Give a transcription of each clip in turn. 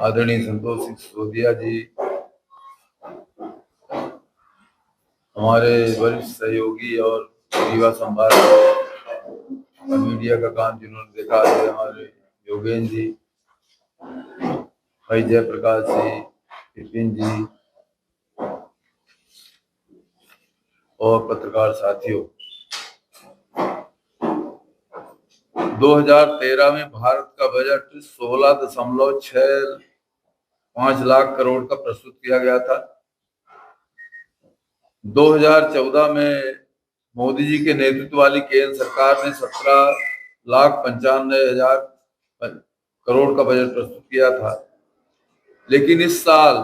आदरणीय संतोष सिंह सिसोदिया जी, हमारे वरिष्ठ सहयोगी और युवा संभाग मीडिया का काम जिन्होंने देखा है, हमारे योगेंद्र जी, भाई जयप्रकाश जी, विपिन जी और पत्रकार साथियों, 2013 में भारत का बजट 16.65 लाख करोड़ का प्रस्तुत किया गया था। 2014 में मोदी जी के नेतृत्व वाली केंद्र सरकार ने 17,95,000 करोड़ का बजट प्रस्तुत किया था, लेकिन इस साल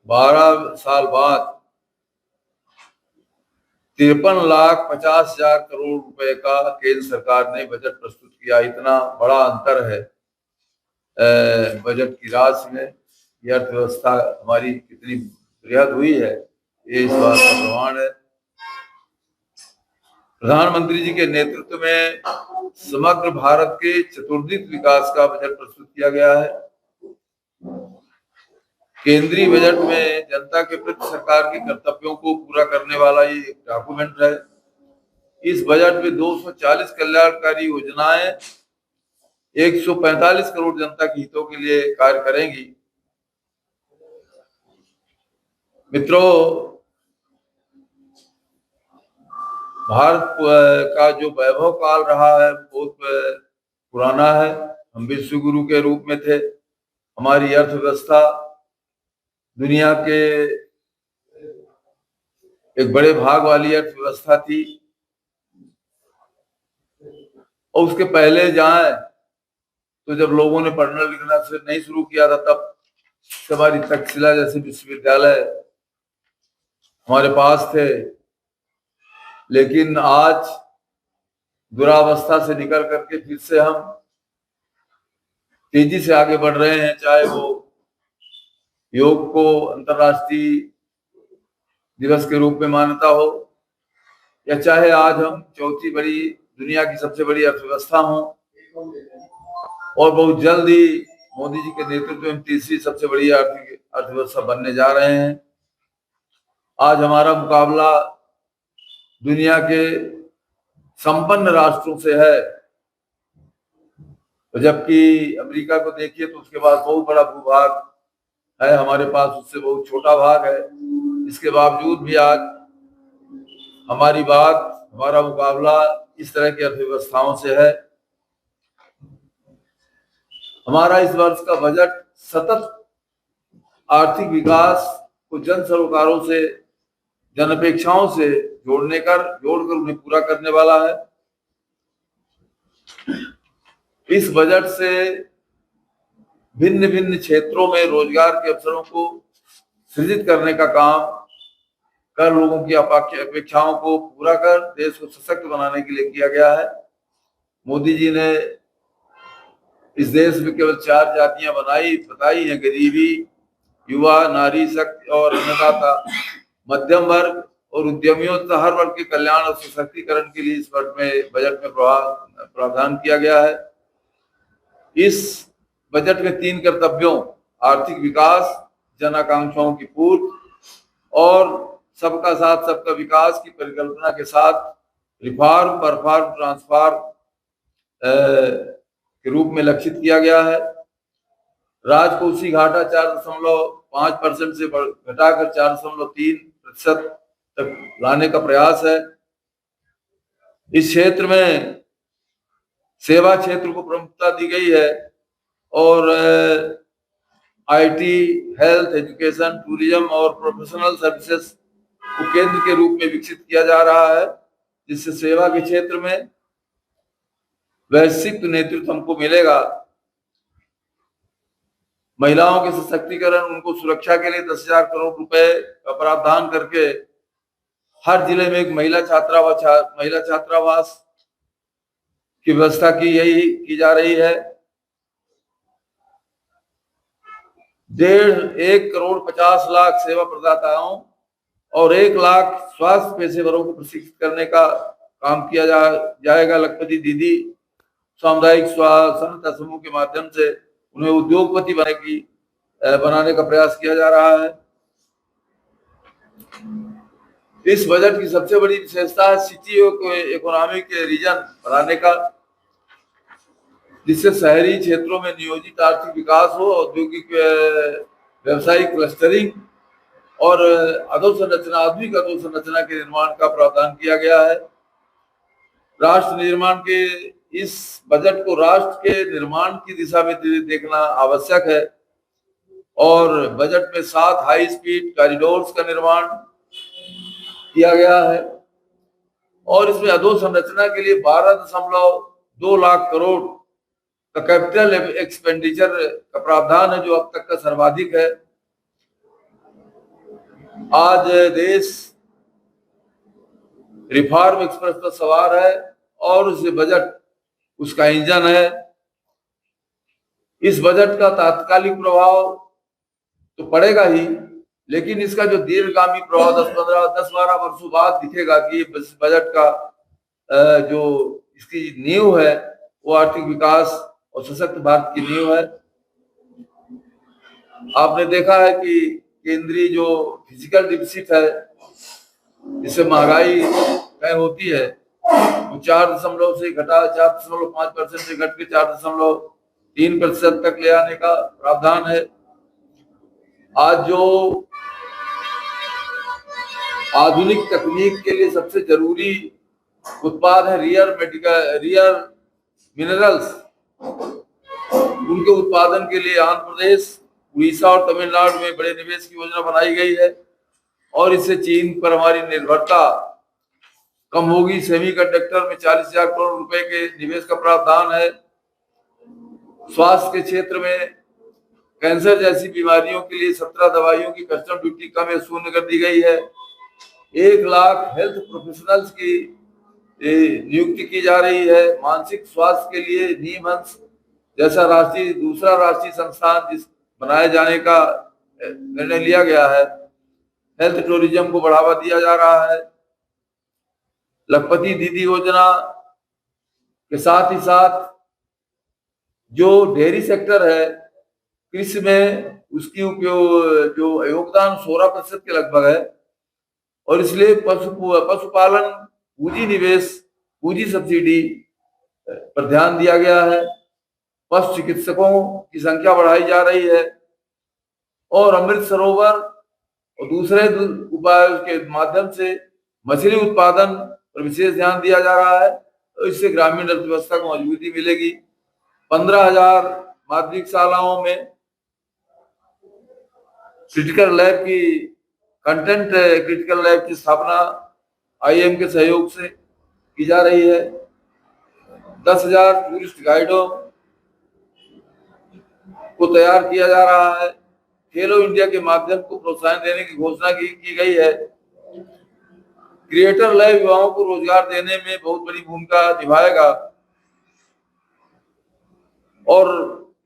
12 साल बाद 53,50,000 करोड़ रुपए का केंद्र सरकार ने बजट प्रस्तुत किया। इतना बड़ा अंतर है बजट की राशि में। यह अर्थव्यवस्था हमारी कितनी बृहद हुई है, ये इस बात का प्रमाण है। प्रधानमंत्री जी के नेतृत्व में समग्र भारत के चतुर्दिक विकास का बजट प्रस्तुत किया गया है। केंद्रीय बजट में जनता के प्रति सरकार के कर्तव्यों को पूरा करने वाला ये एक डॉक्यूमेंट है। इस बजट में 240 कल्याणकारी योजनाएं 145 करोड़ जनता के हितों के लिए कार्य करेंगी। मित्रों, भारत का जो वैभव काल रहा है बहुत पुराना है। हम विश्व गुरु के रूप में थे। हमारी अर्थव्यवस्था दुनिया के एक बड़े भाग वाली अर्थव्यवस्था थी, और उसके पहले जाए तो जब लोगों ने पढ़ना लिखना से नहीं शुरू किया था, तब हमारी तक्षशिला जैसे विश्वविद्यालय हमारे पास थे। लेकिन आज दुरावस्था से निकल करके फिर से हम तेजी से आगे बढ़ रहे हैं। चाहे वो योग को अंतर्राष्ट्रीय दिवस के रूप में मान्यता हो, या चाहे आज हम चौथी बड़ी दुनिया की सबसे बड़ी अर्थव्यवस्था हो, और बहुत जल्द ही मोदी जी के नेतृत्व में तीसरी सबसे बड़ी आर्थिक अर्थव्यवस्था बनने जा रहे हैं। आज हमारा मुकाबला दुनिया के संपन्न राष्ट्रों से है, जबकि अमेरिका को देखिए तो उसके पास बहुत बड़ा भूभाग है, हमारे पास उससे बहुत छोटा भाग है। इसके बावजूद भी आज हमारा मुकाबला इस तरह की अर्थव्यवस्थाओं से है। हमारा इस वर्ष का बजट सतत आर्थिक विकास को जन सरोकारों से, जन अपेक्षाओं से जोड़कर उन्हें पूरा करने वाला है। इस बजट से भिन्न भिन्न क्षेत्रों में रोजगार के अवसरों को सृजित करने का काम कर लोगों की अपेक्षाओं को पूरा कर देश को सशक्त बनाने के लिए किया गया है। मोदी जी ने इस देश में केवल 4 जातियां बताई हैं: गरीबी, युवा, नारी शक्ति और अन्नदाता। मध्यम वर्ग और उद्यमियों तथा हर वर्ग के कल्याण और सशक्तिकरण के लिए इस बजट में प्रावधान किया गया है। इस बजट में 3 कर्तव्यों आर्थिक विकास, जन आकांक्षाओं की पूर्ति और सबका साथ सबका विकास की परिकल्पना के साथ रिफॉर्म परफॉर्म ट्रांसफॉर्म के रूप में लक्षित किया गया है। राजकोषीय घाटा 4.5% से घटाकर 4.3% तक लाने का प्रयास है। इस क्षेत्र में सेवा क्षेत्र को प्रमुखता दी गई है और आईटी, हेल्थ, एजुकेशन, टूरिज्म और प्रोफेशनल सर्विसेज को केंद्र के रूप में विकसित किया जा रहा है, जिससे सेवा के क्षेत्र में वैश्विक नेतृत्व हमको मिलेगा। महिलाओं के सशक्तिकरण, उनको सुरक्षा के लिए 10,000 करोड़ रुपए का प्रावधान करके हर जिले में एक महिला छात्रावास की व्यवस्था की जा रही है। 1.5 करोड़ 50 लाख सेवा प्रदाताओं और 1 लाख स्वास्थ्य पेशेवरों को प्रशिक्षित करने का काम किया जाएगा। लखपति दीदी सामुदायिक सहायता समूह के माध्यम से उन्हें उद्योगपति बनाने का प्रयास किया जा रहा है। इस बजट की सबसे बड़ी विशेषता है सिटी इकोनॉमिक रीजन बनाने का, जिससे शहरी क्षेत्रों में नियोजित आर्थिक विकास हो, औद्योगिक व्यवसायिक क्लस्टरिंग और आधुनिक अधोसंरचना के निर्माण का प्रावधान किया गया है। राष्ट्र निर्माण के इस बजट को राष्ट्र के निर्माण की दिशा में देखना आवश्यक है और बजट में 7 हाई स्पीड कॉरिडोर्स का निर्माण किया गया है और इसमें अधोसंरचना के लिए 12.2 लाख करोड़ का कैपिटल एक्सपेंडिचर का प्रावधान है, जो अब तक का सर्वाधिक है। आज देश रिफॉर्म एक्सप्रेस पर सवार है और उस बजट उसका इंजन है। इस बजट का तात्कालिक प्रभाव तो पड़ेगा ही, लेकिन इसका जो दीर्घगामी प्रभाव 10-12 वर्षों बाद दिखेगा कि ये बजट का जो इसकी नींव है वो आर्थिक विकास और सशक्त भारत की नींव है। आपने देखा है कि केंद्रीय जो फिजिकल डिफिसिट है, जिससे महंगाई तय होती है, वो 4.5% से घट के 4.3% तक ले आने का प्रावधान है। आज जो आधुनिक तकनीक के लिए सबसे जरूरी उत्पाद है रियर मिनरल्स, उनके उत्पादन के लिए आंध्र प्रदेश, उड़ीसा और तमिलनाडु में बड़े निवेश की योजना बनाई गई है और इससे चीन पर हमारी निर्भरता कम होगी। सेमीकंडक्टर में 40,000 करोड़ रुपए के निवेश का प्रावधान है। स्वास्थ्य के क्षेत्र में कैंसर जैसी बीमारियों के लिए 17 दवाइयों की कस्टम ड्यूटी कम या शून्य कर दी गई है। 1 लाख हेल्थ प्रोफेशनल्स की नियुक्ति की जा रही है। मानसिक स्वास्थ्य के लिए निमहंस जैसा दूसरा राष्ट्रीय संस्थान बनाए जाने का निर्णय लिया गया है। हेल्थ टूरिज्म को बढ़ावा दिया जा रहा है। लखपति दीदी योजना के साथ ही साथ जो डेयरी सेक्टर है, कृषि में उसकी उपयोग जो योगदान 16% के लगभग है और इसलिए पशुपालन पूंजी निवेश पूंजी सब्सिडी पर ध्यान दिया गया है। पशु चिकित्सकों की संख्या बढ़ाई जा रही है और अमृत सरोवर और दूसरे उपायों के माध्यम से मछली उत्पादन पर विशेष ध्यान दिया जा रहा है। तो इससे ग्रामीण अर्थव्यवस्था को मजबूती मिलेगी। 15,000 माध्यमिक शालाओं में क्रिटिकल लैब की स्थापना IIM के सहयोग से की जा रही है। 10,000 टूरिस्ट गाइडों को तैयार किया जा रहा है। खेलो इंडिया के माध्यम को प्रोत्साहन देने की घोषणा की गई है। क्रिएटर लैब युवाओं को रोजगार देने में बहुत बड़ी भूमिका निभाएगा और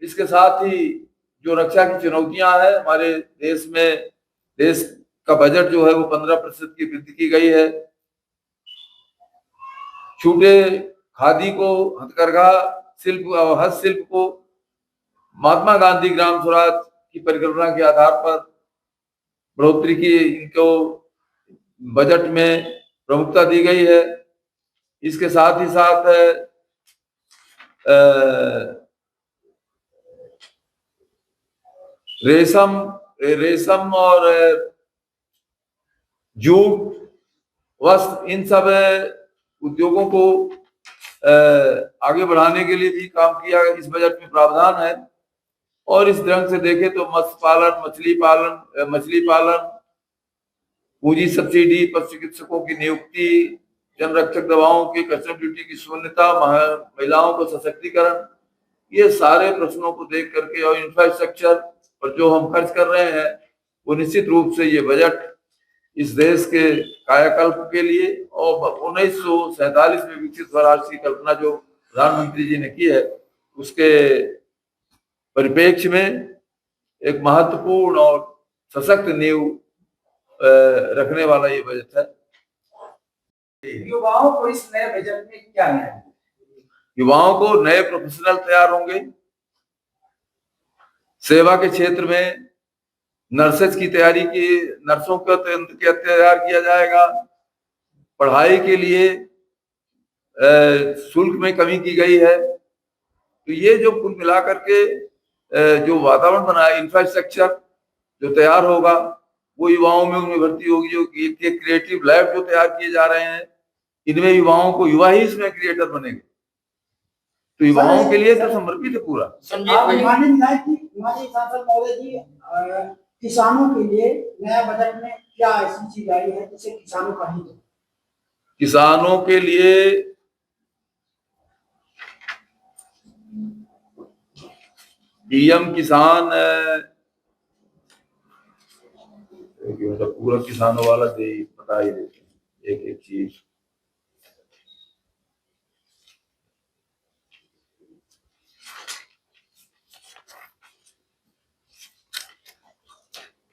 इसके साथ ही जो रक्षा की चुनौतियां हैं हमारे देश में, देश का बजट जो है वो 15% की वृद्धि की गई है। छूटे खादी को, हथकरघा शिल्प और हस्तशिल्प को महात्मा गांधी ग्राम स्वराज की परिकल्पना के आधार पर बढ़ोतरी की इनको बजट में प्रमुखता दी गई है। इसके साथ ही साथ रेशम और जूट, वस्त्र, इन सब उद्योगों को आगे बढ़ाने के लिए भी काम किया इस बजट में प्रावधान है। और इस ढंग से देखें तो मत्स्य पालन, मछली पालन, पूंजी सब्सिडी, पशु चिकित्सकों की नियुक्ति, जनरक्षक दवाओं की कस्टम ड्यूटी की शून्यता, महिलाओं को सशक्तिकरण, ये सारे प्रश्नों को देख करके और इंफ्रास्ट्रक्चर पर जो हम खर्च कर रहे हैं वो निश्चित रूप से ये बजट इस देश के कायाकल्प के लिए और 1947 में विकसित स्वराष्ट्र की कल्पना जो प्रधानमंत्री जी ने की है उसके परिप्रेक्ष्य में एक महत्वपूर्ण और सशक्त नींव रखने वाला ये बजट है। युवाओं को इस नए बजट में क्या है? युवाओं को नए प्रोफेशनल तैयार होंगे, सेवा के क्षेत्र में नर्सेज की तैयारी की, नर्सों को तैयार किया जाएगा। पढ़ाई के लिए शुल्क में कमी की गई है। तो ये जो कुल मिलाकर के जो वातावरण बना है, इंफ्रास्ट्रक्चर जो तैयार होगा, वो युवाओं में उनमें भर्ती होगी। जो क्रिएटिव लैब जो तैयार किए जा रहे हैं, इनमें युवाओं को, युवा ही इसमें क्रिएटर बनेंगे। तो युवाओं के लिए तो समर्पित है पूरा। माननीय सांसद महोदय जी, किसानों के लिए नया बजट में क्या ऐसी चीज आई है जिससे किसानों का हित हो? किसानों के लिए पीएम किसान, मतलब पूरा किसानों वाला दे बता ही देते हैं एक एक चीज।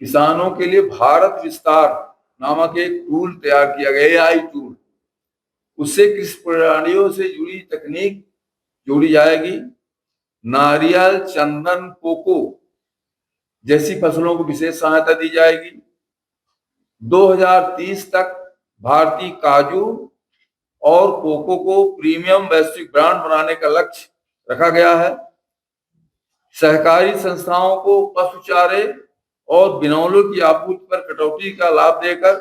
किसानों के लिए भारत विस्तार नामक एक टूल तैयार किया गया, एआई टूल। उससे कृषि प्रणालियों से जुड़ी तकनीक जोड़ी जाएगी। नारियल, चंदन, कोको जैसी फसलों को विशेष सहायता दी जाएगी। 2030 तक भारतीय काजू और कोको को प्रीमियम वैश्विक ब्रांड बनाने का लक्ष्य रखा गया है। सहकारी संस्थाओं को पशु चारे और बिनौलों की आपूर्ति पर कटौती का लाभ देकर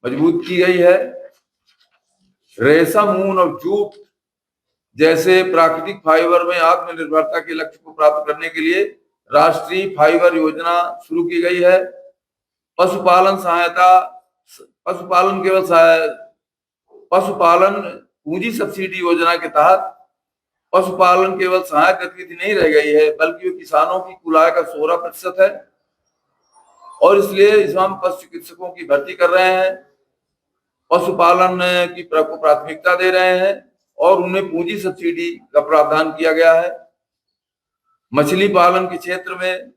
मजबूत की गई है। रेशम, ऊन और जूट जैसे प्राकृतिक फाइबर में आत्मनिर्भरता के लक्ष्य को प्राप्त करने के लिए राष्ट्रीय फाइबर योजना शुरू की गई है। पशुपालन सहायता, पशुपालन पूंजी सब्सिडी योजना के तहत पशुपालन केवल सहायक गतिविधि नहीं रह गई है, बल्कि वो किसानों की कुल आय का 16% है। और इसलिए इसमें हम पशु चिकित्सकों की भर्ती कर रहे हैं, पशुपालन की को प्राथमिकता दे रहे हैं और उनमें पूंजी सब्सिडी का प्रावधान किया गया है। मछली पालन के क्षेत्र में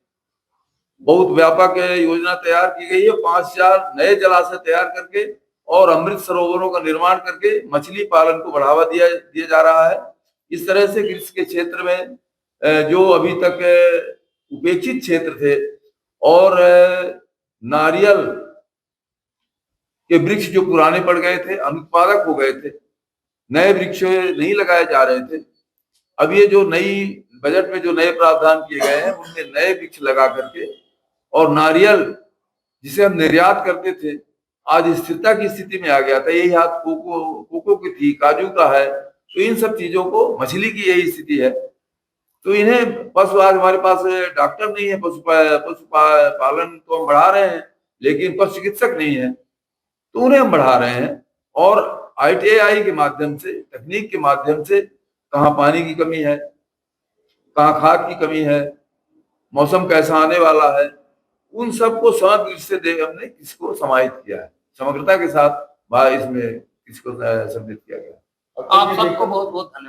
बहुत व्यापक योजना तैयार की गई है। 5000 नए जलाशय तैयार करके और अमृत सरोवरों का निर्माण करके मछली पालन को बढ़ावा दिया जा रहा है। इस तरह से कृषि के क्षेत्र में जो अभी तक उपेक्षित क्षेत्र थे और नारियल के वृक्ष जो पुराने पड़ गए थे, अनुत्पादक हो गए थे, नए वृक्ष नहीं लगाए जा रहे थे, अब ये जो नई बजट में जो नए प्रावधान किए गए हैं उनमें नए वृक्ष लगा करके, और नारियल जिसे हम निर्यात करते थे आज स्थिरता की स्थिति में आ गया था। यही हाथ कोको की थी, काजू का है। तो इन सब चीजों को, मछली की यही स्थिति है। तो इन्हें पशु, आज हमारे पास डॉक्टर नहीं है, पशु पालन तो हम बढ़ा रहे हैं, लेकिन पशु चिकित्सक नहीं है, तो उन्हें हम बढ़ा रहे हैं। और ITI के माध्यम से, तकनीक के माध्यम से, कहाँ पानी की कमी है, कहाँ खाद की कमी है, मौसम कैसा आने वाला है, उन सबको समग्र दृष्टि हमने किसको समाहित किया है, समग्रता के साथ इसमें किसको सम्मिलित किया गया। आप सबको बहुत बहुत धन्यवाद।